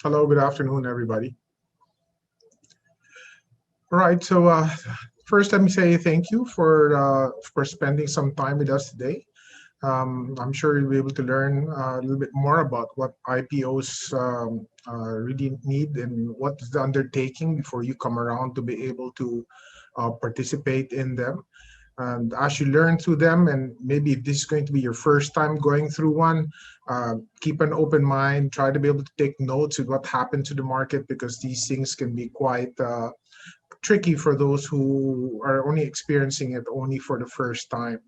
Hello, good afternoon, everybody. All right, so first let me say thank you for spending some time with us today. I'm sure you'll be able to learn a little bit more about what IPOs really need and what is the undertaking before you come around to be able to participate in them. And as you learn through them, and maybe if this is going to be your first time going through one, keep an open mind. Try to be able to take notes of what happened to the market because these things can be quite tricky for those who are only experiencing it only for the first time.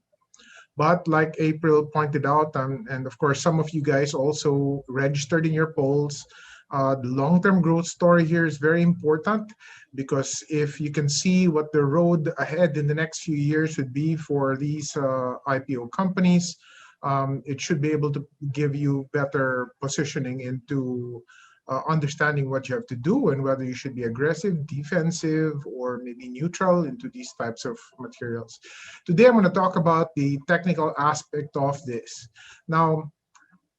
But like April pointed out, and of course, some of you guys also registered in your polls. The long-term growth story here is very important because if you can see what the road ahead in the next few years would be for these IPO companies, it should be able to give you better positioning into understanding what you have to do and whether you should be aggressive, defensive, or maybe neutral into these types of materials. Today, I'm going to talk about the technical aspect of this. Now,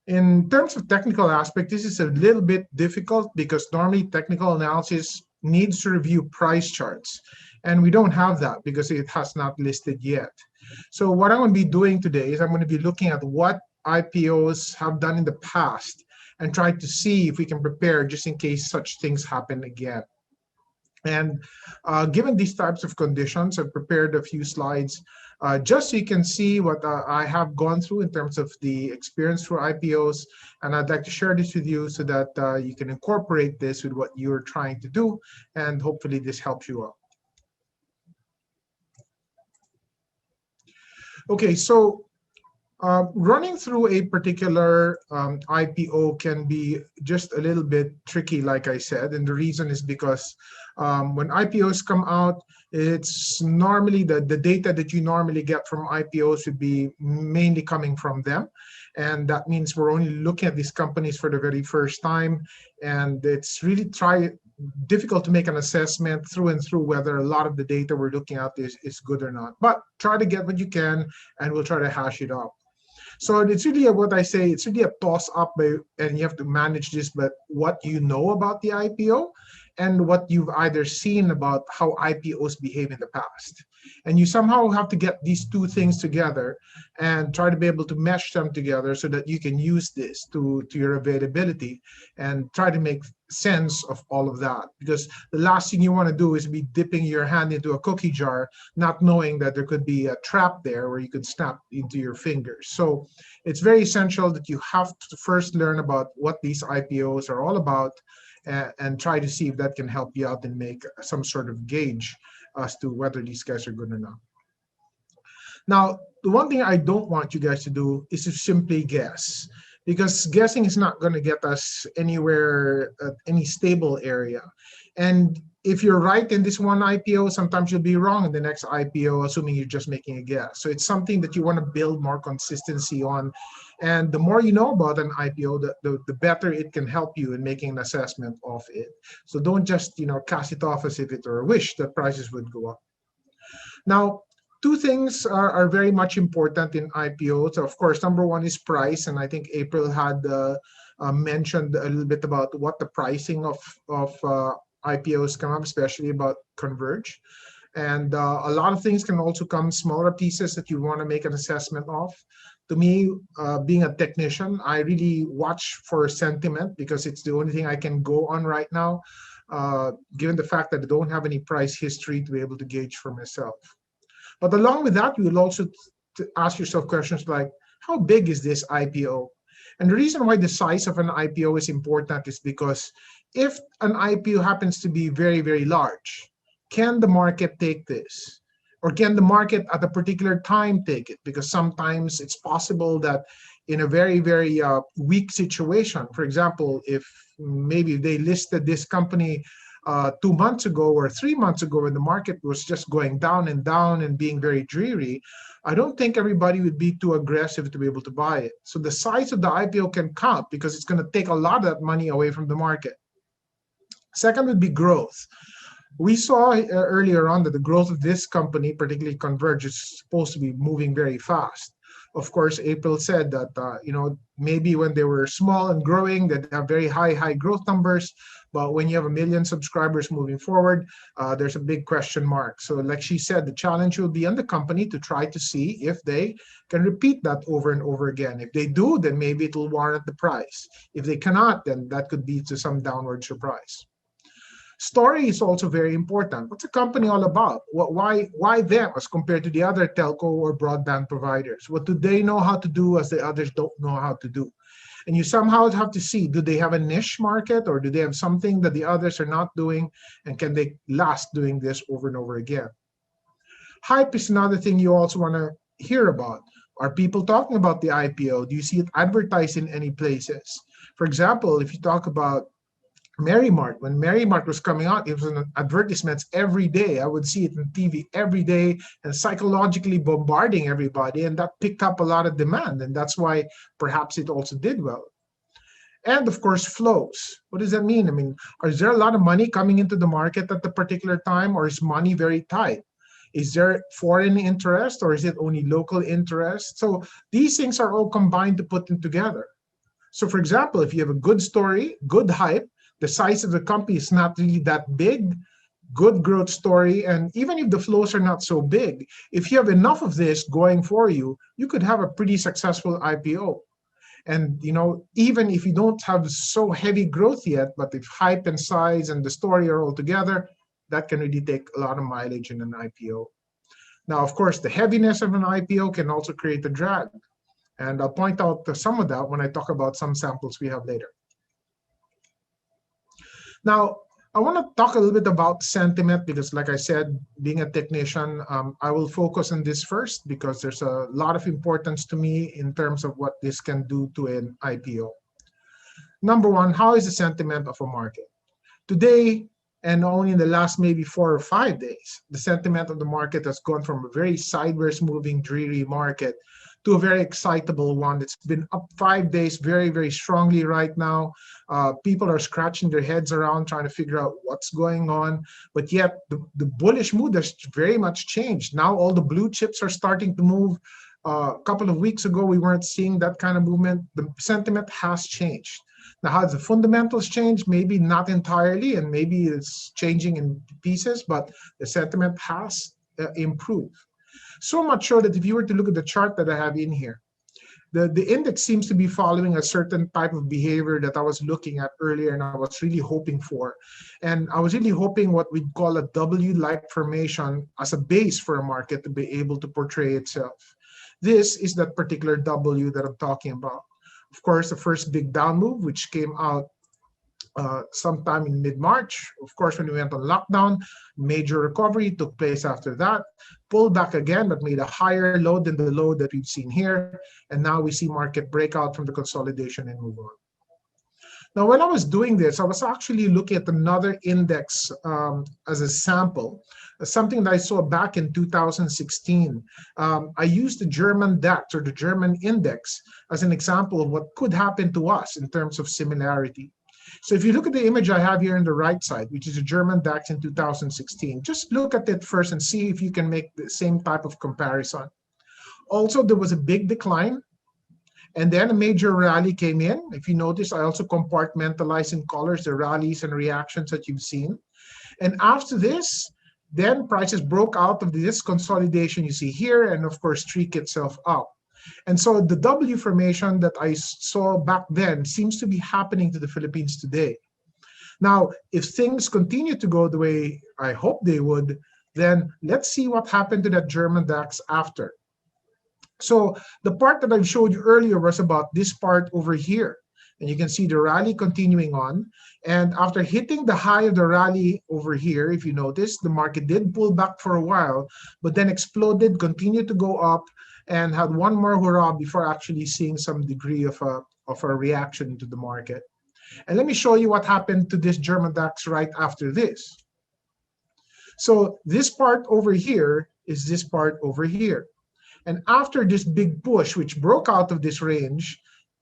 in terms of technical aspect, this is a little bit difficult because normally technical analysis needs to review price charts. And we don't have that because it has not listed yet. So what I'm going to be doing today is I'm going to be looking at what IPOs have done in the past and try to see if we can prepare just in case such things happen again. And given these types of conditions, I've prepared a few slides just so you can see what I have gone through in terms of the experience through IPOs. And I'd like to share this with you so that you can incorporate this with what you're trying to do. And hopefully this helps you out. Okay, so running through a particular IPO can be just a little bit tricky, like I said, and the reason is because when IPOs come out, it's normally the data that you normally get from IPOs would be mainly coming from them. And that means we're only looking at these companies for the very first time. And it's really difficult to make an assessment through and through whether a lot of the data we're looking at is good or not. But try to get what you can, and we'll try to hash it out. So it's really what I say, it's really a toss up, and you have to manage this, but what you know about the IPO and what you've either seen about how IPOs behave in the past. And you somehow have to get these two things together and try to be able to mesh them together so that you can use this to your availability and try to make sense of all of that. Because the last thing you want to do is be dipping your hand into a cookie jar, not knowing that there could be a trap there where you could snap into your fingers. So it's very essential that you have to first learn about what these IPOs are all about and try to see if that can help you out and make some sort of gauge as to whether these guys are good or not. Now, the one thing I don't want you guys to do is to simply guess, because guessing is not going to get us anywhere, any stable area. And if you're right in this one IPO, sometimes you'll be wrong in the next IPO, assuming you're just making a guess. So it's something that you want to build more consistency on. And the more you know about an IPO, the better it can help you in making an assessment of it. So don't just cast it off as if it were a wish that prices would go up. Now, two things are very much important in IPOs. Of course, number one is price, and I think April had mentioned a little bit about what the pricing of IPOs come up, especially about Converge. And a lot of things can also come smaller pieces that you want to make an assessment of. To me, being a technician, I really watch for sentiment because it's the only thing I can go on right now, given the fact that I don't have any price history to be able to gauge for myself. But along with that, you will also ask yourself questions like, how big is this IPO? And the reason why the size of an IPO is important is because if an IPO happens to be very, very large, can the market take this? Or can the market at a particular time take it? Because sometimes it's possible that in a very, very weak situation, for example, if maybe they listed this company 2 months ago or 3 months ago when the market was just going down and down and being very dreary, I don't think everybody would be too aggressive to be able to buy it. So the size of the IPO can count because it's going to take a lot of that money away from the market. Second would be growth. We saw earlier on that the growth of this company, particularly Converge, is supposed to be moving very fast. Of course, April said that maybe when they were small and growing, they'd have very high growth numbers. But when you have 1 million subscribers moving forward, there's a big question mark. So like she said, the challenge will be on the company to try to see if they can repeat that over and over again. If they do, then maybe it will warrant the price. If they cannot, then that could be to some downward surprise. Story is also very important. What's a company all about? Why them as compared to the other telco or broadband providers? What do they know how to do as the others don't know how to do? And you somehow have to see, do they have a niche market, or do they have something that the others are not doing, and can they last doing this over and over again? Hype is another thing you also want to hear about. Are people talking about the IPO? Do you see it advertised in any places? For example, if you talk about Merrymart, when Merrymart was coming out, it was in advertisements every day. I would see it on TV every day and psychologically bombarding everybody, and that picked up a lot of demand, and that's why perhaps it also did well. And of course, flows. What does that mean? I mean, is there a lot of money coming into the market at the particular time, or is money very tight? Is there foreign interest, or is it only local interest? So these things are all combined to put them together. So for example, if you have a good story, good hype, the size of the company is not really that big, good growth story, and even if the flows are not so big, if you have enough of this going for you, you could have a pretty successful IPO. And even if you don't have so heavy growth yet, but if hype and size and the story are all together, that can really take a lot of mileage in an IPO. Now, of course, the heaviness of an IPO can also create a drag. And I'll point out some of that when I talk about some samples we have later. Now, I want to talk a little bit about sentiment because, like I said, being a technician, I will focus on this first because there's a lot of importance to me in terms of what this can do to an IPO. Number one, how is the sentiment of a market? Today, and only in the last maybe 4 or 5 days, the sentiment of the market has gone from a very sideways moving, dreary market to a very excitable one. It's been up 5 days very, very strongly right now. People are scratching their heads around trying to figure out what's going on. But yet the bullish mood has very much changed. Now all the blue chips are starting to move. A couple of weeks ago, we weren't seeing that kind of movement. The sentiment has changed. Now, how the fundamentals change? Maybe not entirely, and maybe it's changing in pieces, but the sentiment has improved. So much so that if you were to look at the chart that I have in here, the index seems to be following a certain type of behavior that I was looking at earlier and I was really hoping for. And I was really hoping what we'd call a W-like formation as a base for a market to be able to portray itself. This is that particular W that I'm talking about. Of course, the first big down move, which came out sometime in mid-March. Of course, when we went on lockdown, major recovery took place after that. Pulled back again, but made a higher low than the low that we've seen here. And now we see market breakout from the consolidation and move on. Now, when I was doing this, I was actually looking at another index as a sample, something that I saw back in 2016. I used the German DAX, or the German index, as an example of what could happen to us in terms of similarity. So if you look at the image I have here on the right side, which is a German DAX in 2016, just look at it first and see if you can make the same type of comparison. Also, there was a big decline, and then a major rally came in. If you notice, I also compartmentalize in colors the rallies and reactions that you've seen. And after this, then prices broke out of this consolidation you see here, and of course, streak itself up. And so the W formation that I saw back then seems to be happening to the Philippines today. Now, if things continue to go the way I hope they would, then let's see what happened to that German DAX after. So the part that I showed you earlier was about this part over here. And you can see the rally continuing on. And after hitting the high of the rally over here, if you notice, the market did pull back for a while, but then exploded, continued to go up, and had one more hurrah before actually seeing some degree of a reaction to the market. And let me show you what happened to this German DAX right after this. So this part over here is this part over here. And after this big push, which broke out of this range,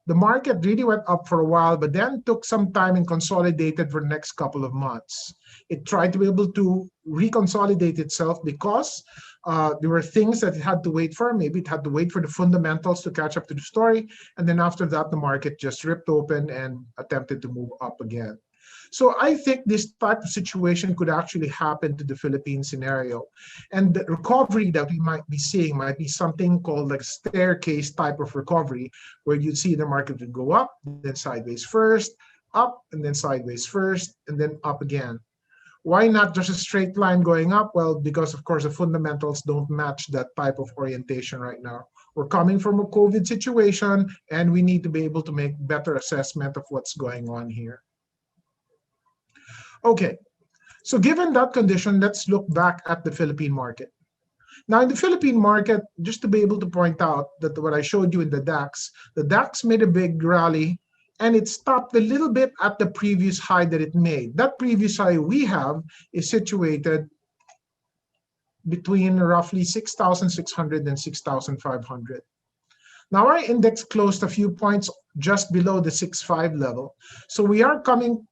the market really went up for a while, but then took some time and consolidated for the next couple of months. It tried to be able to reconsolidate itself because there were things that it had to wait for. Maybe it had to wait for the fundamentals to catch up to the story. And then after that, the market just ripped open and attempted to move up again. So I think this type of situation could actually happen to the Philippine scenario. And the recovery that we might be seeing might be something called like staircase type of recovery, where you'd see the market would go up, then sideways first, up, and then sideways first, and then up again. Why not just a straight line going up? Well, because of course the fundamentals don't match that type of orientation right now. We're coming from a COVID situation, and we need to be able to make better assessment of what's going on here. Okay, so given that condition, let's look back at the Philippine market. Now, in the Philippine market, just to be able to point out that what I showed you in the DAX made a big rally, and it stopped a little bit at the previous high that it made. That previous high we have is situated between roughly 6,600 and 6,500. Now, our index closed a few points just below the 6.5 level. So we are coming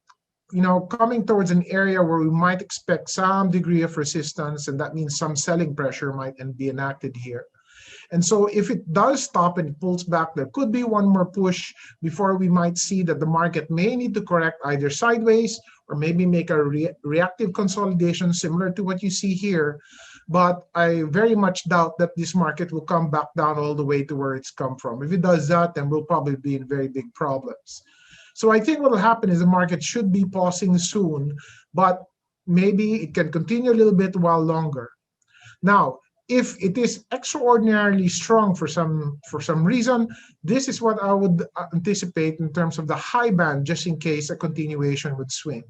towards an area where we might expect some degree of resistance, and that means some selling pressure might be enacted here. And so if it does stop and it pulls back, there could be one more push before we might see that the market may need to correct either sideways or maybe make a reactive consolidation similar to what you see here. But I very much doubt that this market will come back down all the way to where it's come from. If it does that, then we'll probably be in very big problems. So I think what will happen is the market should be pausing soon, but maybe it can continue a little bit while longer. Now, if it is extraordinarily strong for some reason, this is what I would anticipate in terms of the high band, just in case a continuation would swing.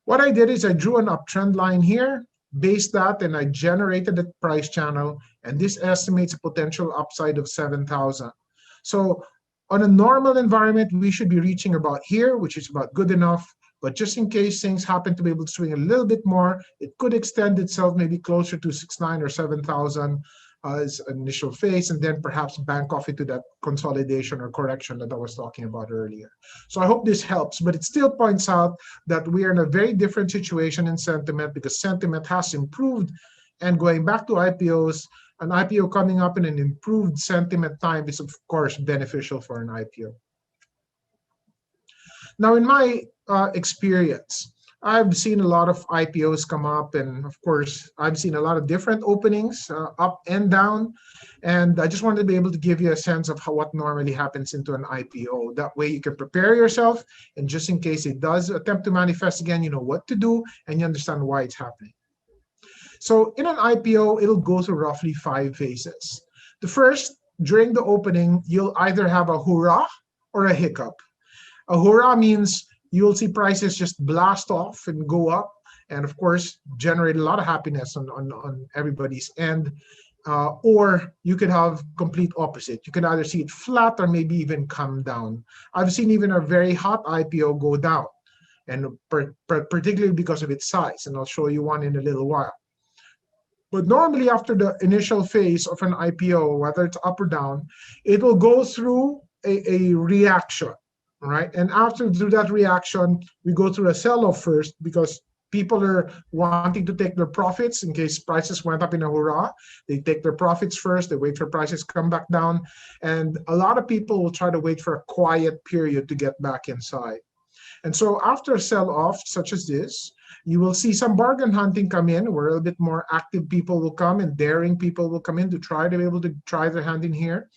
What I did is I drew an uptrend line here, based that, and I generated a price channel, and this estimates a potential upside of 7,000. So on a normal environment, we should be reaching about here, which is about good enough. But just in case things happen to be able to swing a little bit more, it could extend itself maybe closer to 6,900 or 7,000 as an initial phase, and then perhaps bank off into that consolidation or correction that I was talking about earlier. So I hope this helps, but it still points out that we are in a very different situation in sentiment, because sentiment has improved. And going back to IPOs, an IPO coming up in an improved sentiment time is, of course, beneficial for an IPO. Now, in my experience, I've seen a lot of IPOs come up, and of course, I've seen a lot of different openings, up and down. And I just wanted to be able to give you a sense of what normally happens into an IPO. That way you can prepare yourself, and just in case it does attempt to manifest again, you know what to do, and you understand why it's happening. So in an IPO, it'll go through roughly 5 phases. The first, during the opening, you'll either have a hurrah or a hiccup. A hurrah means you'll see prices just blast off and go up, and of course, generate a lot of happiness on everybody's end. Or you could have complete opposite. You can either see it flat or maybe even come down. I've seen even a very hot IPO go down, and particularly because of its size, and I'll show you one in a little while. But normally after the initial phase of an IPO, whether it's up or down, it will go through a reaction, right? And through that reaction, we go through a sell-off first, because people are wanting to take their profits in case prices went up in a hurrah. They take their profits first, they wait for prices to come back down. And a lot of people will try to wait for a quiet period to get back inside. And so after a sell-off such as this, you will see some bargain hunting come in, where a little bit more active people will come and daring people will come in to try to be able to try their hand in here.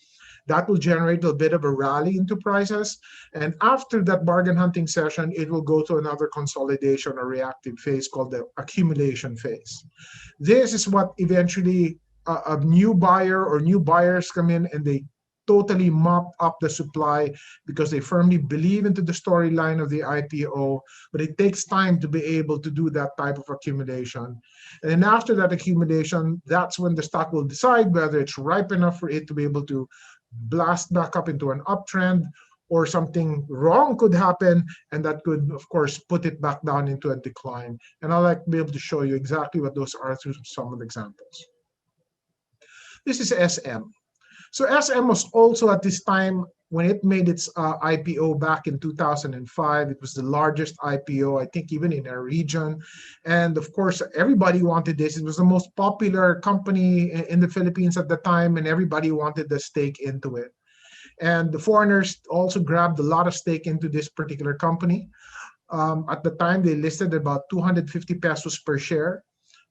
That will generate a bit of a rally into prices. And after that bargain hunting session, it will go to another consolidation or reactive phase called the accumulation phase. This is what eventually a new buyer or new buyers come in, and they totally mop up the supply because they firmly believe into the storyline of the IPO, but it takes time to be able to do that type of accumulation. And then after that accumulation, that's when the stock will decide whether it's ripe enough for it to be able to blast back up into an uptrend, or something wrong could happen, and that could, of course, put it back down into a decline. And I'd like to be able to show you exactly what those are through some of the examples. This is SM. So SM was also at this time when it made its IPO back in 2005. It was the largest IPO, I think, even in our region. And of course, everybody wanted this. It was the most popular company in the Philippines at the time, and everybody wanted the stake into it. And the foreigners also grabbed a lot of stake into this particular company. At the time, they listed about 250 pesos per share.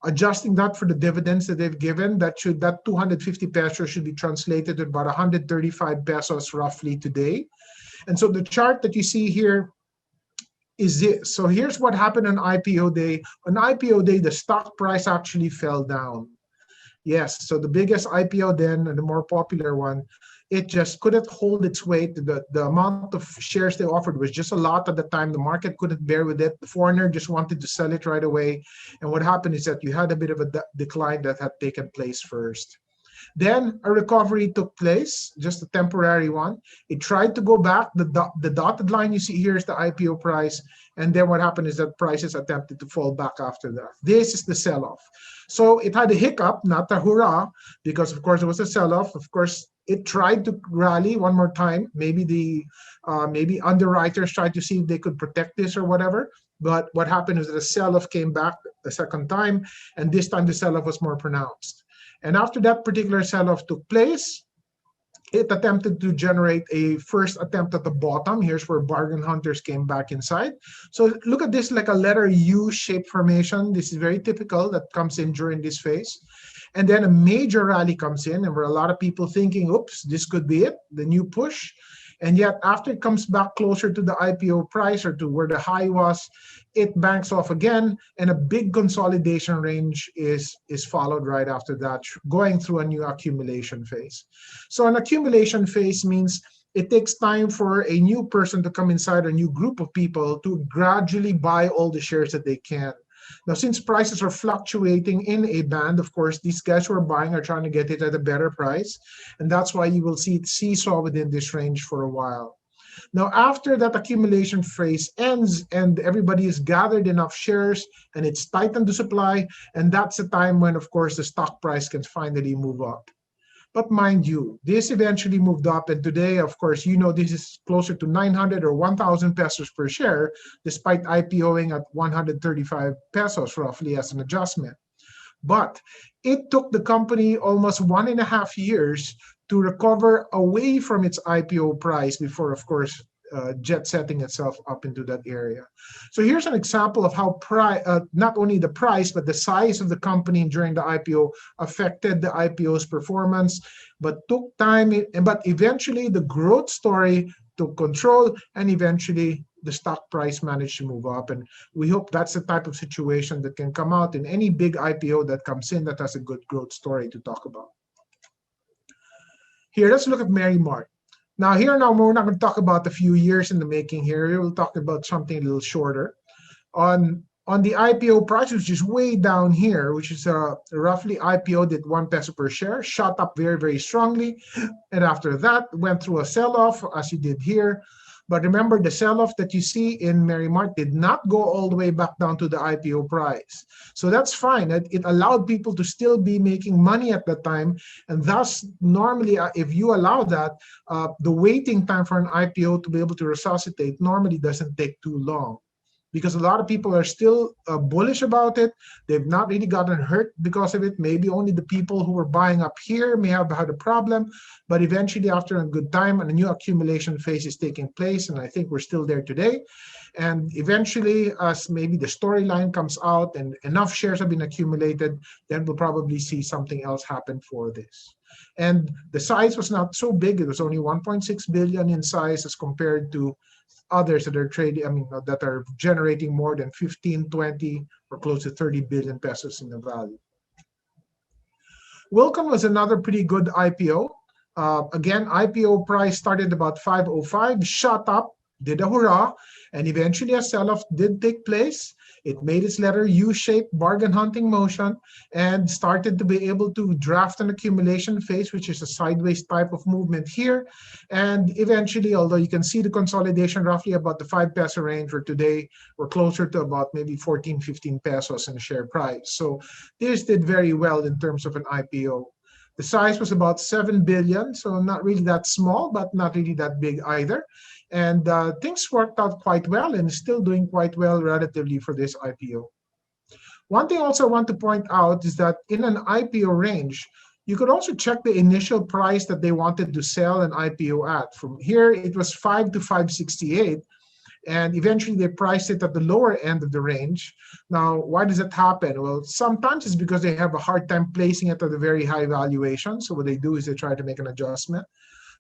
Adjusting that for the dividends that they've given, that 250 pesos should be translated to about 135 pesos roughly today. And so the chart that you see here is this. So here's what happened on IPO day. On IPO day, the stock price actually fell down. Yes, so the biggest IPO then, and the more popular one, it just couldn't hold its weight. The amount of shares they offered was just a lot at the time. The market couldn't bear with it. The foreigner just wanted to sell it right away. And what happened is that you had a bit of a decline that had taken place first. Then a recovery took place, just a temporary one. It tried to go back. The dotted line you see here is the IPO price. And then what happened is that prices attempted to fall back after that. This is the sell-off. So it had a hiccup, not a hurrah, because of course it was a sell-off. Of course, it tried to rally one more time. Maybe underwriters tried to see if they could protect this or whatever. But what happened is that the sell-off came back a second time, and this time the sell-off was more pronounced. And after that particular sell-off took place, it attempted to generate a first attempt at the bottom. Here's where bargain hunters came back inside. So look at this like a letter U-shaped formation. This is very typical that comes in during this phase. And then a major rally comes in, and where a lot of people thinking, oops, this could be it, the new push. And yet after it comes back closer to the IPO price or to where the high was, it banks off again, and a big consolidation range is followed right after that, going through a new accumulation phase. So an accumulation phase means it takes time for a new person to come inside, a new group of people to gradually buy all the shares that they can. Now, since prices are fluctuating in a band, of course, these guys who are buying are trying to get it at a better price. And that's why you will see it seesaw within this range for a while. Now, after that accumulation phase ends and everybody has gathered enough shares and it's tightened the supply, and that's the time when, of course, the stock price can finally move up. But mind you, this eventually moved up, and today, of course, you know this is closer to 900 or 1,000 pesos per share, despite IPOing at 135 pesos roughly as an adjustment. But it took the company almost 1.5 years to recover away from its IPO price before, of course, jet setting itself up into that area. So here's an example of how not only the price, but the size of the company during the IPO affected the IPO's performance, but took time, but eventually the growth story took control, and eventually the stock price managed to move up. And we hope that's the type of situation that can come out in any big IPO that comes in that has a good growth story to talk about. Here, let's look at Mart. Now, we're not going to talk about a few years in the making here. We will talk about something a little shorter. On the IPO price, which is way down here, which is roughly IPO'd at 1 peso per share, shot up very, very strongly. And after that, went through a sell-off, as you did here. But remember, the sell-off that you see in Mart did not go all the way back down to the IPO price. So that's fine. It allowed people to still be making money at that time. And thus, normally, if you allow that, the waiting time for an IPO to be able to resuscitate normally doesn't take too long, because a lot of people are still bullish about it. They've not really gotten hurt because of it. Maybe only the people who were buying up here may have had a problem, but eventually after a good time, and a new accumulation phase is taking place, and I think we're still there today. And eventually, as maybe the storyline comes out and enough shares have been accumulated, then we'll probably see something else happen for this. And the size was not so big. It was only 1.6 billion in size as compared to others that are trading, that are generating more than 15, 20, or close to 30 billion pesos in the value. Wilcon was another pretty good IPO. Again, IPO price started about 505, shot up, did a hurrah, and eventually a sell-off did take place. It made its letter U-shaped bargain hunting motion and started to be able to draft an accumulation phase, which is a sideways type of movement here. And eventually, although you can see the consolidation roughly about the 5 peso range, where today we're closer to about maybe 14, 15 pesos in the share price. So this did very well in terms of an IPO. The size was about 7 billion, so not really that small, but not really that big either. And things worked out quite well and still doing quite well relatively for this IPO. One thing also I want to point out is that in an IPO range, you could also check the initial price that they wanted to sell an IPO at. From here, it was 5 to 568, and eventually they priced it at the lower end of the range. Now, why does that happen? Well, sometimes it's because they have a hard time placing it at a very high valuation. So what they do is they try to make an adjustment.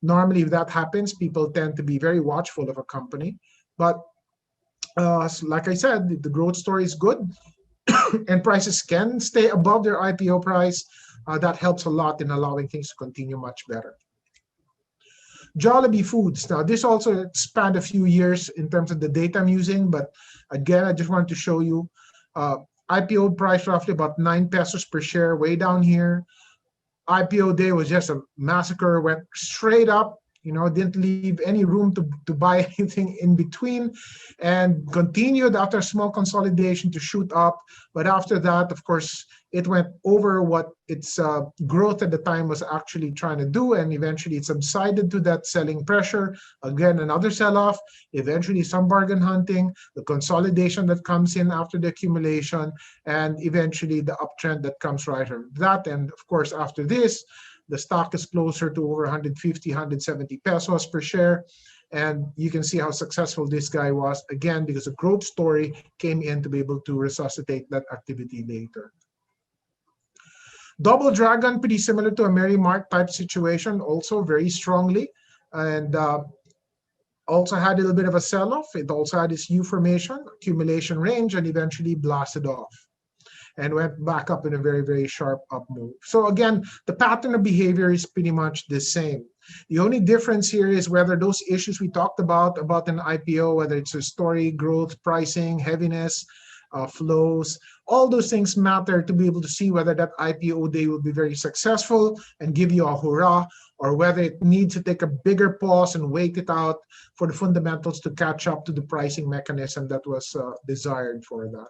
Normally, if that happens, people tend to be very watchful of a company. But like I said, the growth story is good and prices can stay above their IPO price. That helps a lot in allowing things to continue much better. Jollibee Foods. Now, this also spanned a few years in terms of the data I'm using, but again, I just wanted to show you IPO price roughly about 9 pesos per share, way down here. IPO day was just a massacre, went straight up, didn't leave any room to buy anything in between, and continued after a small consolidation to shoot up. But after that, of course, it went over what its growth at the time was actually trying to do, and eventually it subsided to that selling pressure. Again, another sell-off, eventually some bargain hunting, the consolidation that comes in after the accumulation, and eventually the uptrend that comes right after that. And of course, after this, the stock is closer to over 150, 170 pesos per share. And you can see how successful this guy was, again, because the growth story came in to be able to resuscitate that activity later. Double Dragon, pretty similar to a Merry Mark type situation, also very strongly. And also had a little bit of a sell-off. It also had its U formation, accumulation range, and eventually blasted off and went back up in a very, very sharp up move. So again, the pattern of behavior is pretty much the same. The only difference here is whether those issues we talked about an IPO, whether it's a story, growth, pricing, heaviness, flows, all those things matter to be able to see whether that IPO day will be very successful and give you a hurrah, or whether it needs to take a bigger pause and wait it out for the fundamentals to catch up to the pricing mechanism that was desired for that.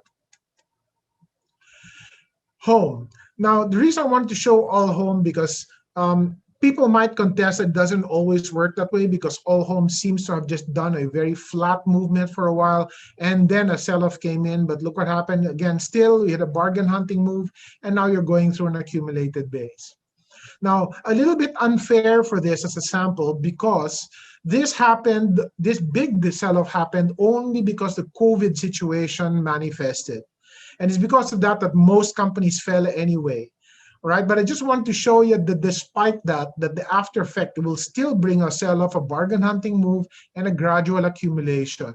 Home. Now, the reason I wanted to show all home because people might contest it doesn't always work that way, because all home seems to have just done a very flat movement for a while, and then a sell-off came in. But look what happened. Again, still, we had a bargain hunting move, and now you're going through an accumulated base. Now, a little bit unfair for this as a sample, because this happened, this big sell-off happened only because the COVID situation manifested. And it's because of that that most companies fell anyway. All right, but I just want to show you that despite that the after effect will still bring a sell-off, a bargain hunting move, and a gradual accumulation.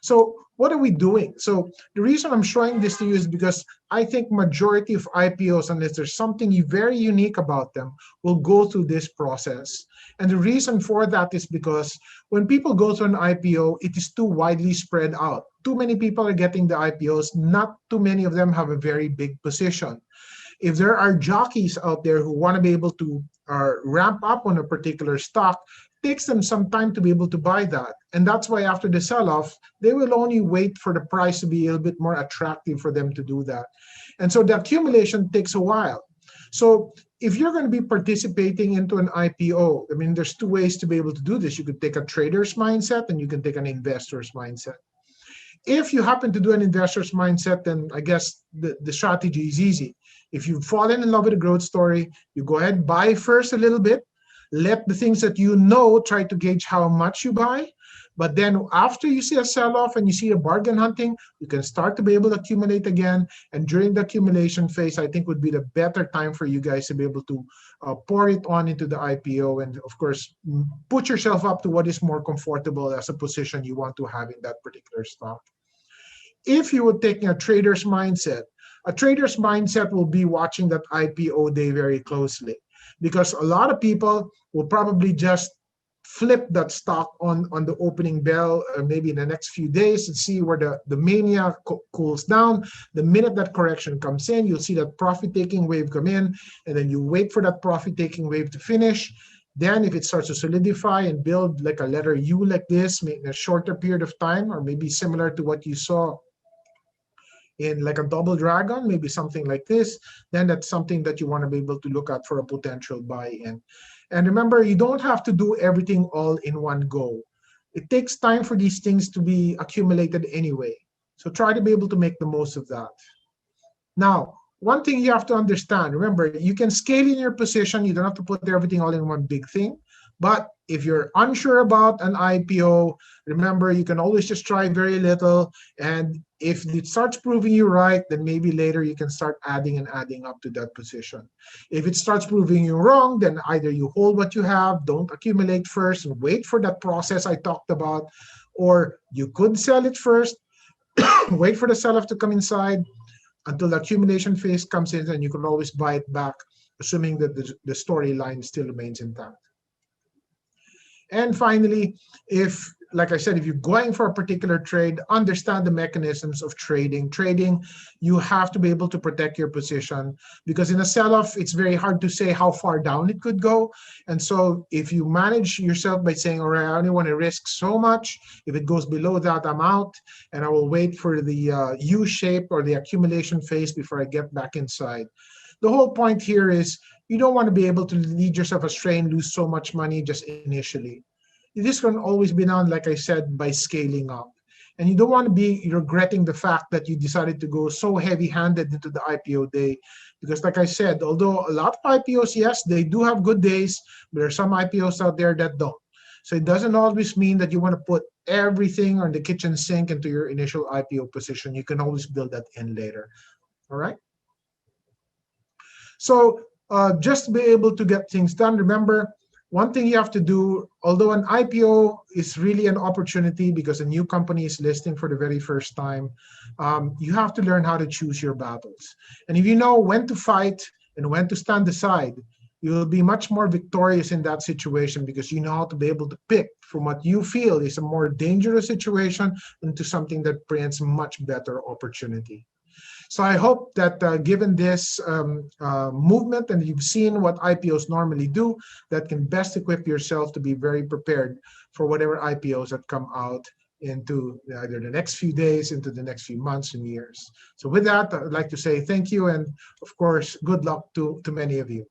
So what are we doing? So the reason I'm showing this to you is because I think majority of IPOs, unless there's something very unique about them, will go through this process. And the reason for that is because when people go through an IPO, it is too widely spread out. Too many people are getting the IPOs. Not too many of them have a very big position. If there are jockeys out there who want to be able to ramp up on a particular stock, it takes them some time to be able to buy that. And that's why after the sell-off, they will only wait for the price to be a little bit more attractive for them to do that. And so the accumulation takes a while. So if you're going to be participating into an IPO, I mean, there's two ways to be able to do this. You could take a trader's mindset and you can take an investor's mindset. If you happen to do an investor's mindset, then I guess the strategy is easy. If you've fallen in love with a growth story, you go ahead, buy first a little bit, let the things that you know try to gauge how much you buy. But then after you see a sell-off and you see a bargain hunting, you can start to be able to accumulate again. And during the accumulation phase, I think would be the better time for you guys to be able to pour it on into the IPO. And of course, put yourself up to what is more comfortable as a position you want to have in that particular stock. If you were taking a trader's mindset will be watching that IPO day very closely, because a lot of people will probably just flip that stock on the opening bell, or maybe in the next few days, and see where the mania cools down. The minute that correction comes in, you'll see that profit-taking wave come in, and then you wait for that profit-taking wave to finish. Then if it starts to solidify and build like a letter U like this, in a shorter period of time, or maybe similar to what you saw in like a double dragon, maybe something like this, then that's something that you want to be able to look at for a potential buy-in. And remember, you don't have to do everything all in one go. It takes time for these things to be accumulated anyway. So try to be able to make the most of that. Now, one thing you have to understand, remember, you can scale in your position. You don't have to put everything all in one big thing. But if you're unsure about an IPO, remember, you can always just try very little. And if it starts proving you right, then maybe later you can start adding and adding up to that position. If it starts proving you wrong, then either you hold what you have, don't accumulate first, and wait for that process I talked about, or you could sell it first, wait for the sell-off to come inside, until the accumulation phase comes in, and you can always buy it back, assuming that the storyline still remains intact. And finally, if, like I said, if you're going for a particular trade, understand the mechanisms of trading. Trading, you have to be able to protect your position, because in a sell-off, it's very hard to say how far down it could go. And so if you manage yourself by saying, all right, I only want to risk so much. If it goes below that, I'm out, and I will wait for the U shape or the accumulation phase before I get back inside. The whole point here is you don't want to be able to lead yourself astray and lose so much money just initially. This can always be done, like I said, by scaling up. And you don't want to be regretting the fact that you decided to go so heavy-handed into the IPO day. Because like I said, although a lot of IPOs, yes, they do have good days, but there are some IPOs out there that don't. So it doesn't always mean that you want to put everything on the kitchen sink into your initial IPO position. You can always build that in later. All right? So just to be able to get things done, remember, one thing you have to do, although an IPO is really an opportunity because a new company is listing for the very first time, you have to learn how to choose your battles. And if you know when to fight and when to stand aside, you will be much more victorious in that situation, because you know how to be able to pick from what you feel is a more dangerous situation into something that presents much better opportunity. So I hope that given this movement, and you've seen what IPOs normally do, that can best equip yourself to be very prepared for whatever IPOs that come out into either the next few days, into the next few months and years. So with that, I'd like to say thank you, and of course, good luck to many of you.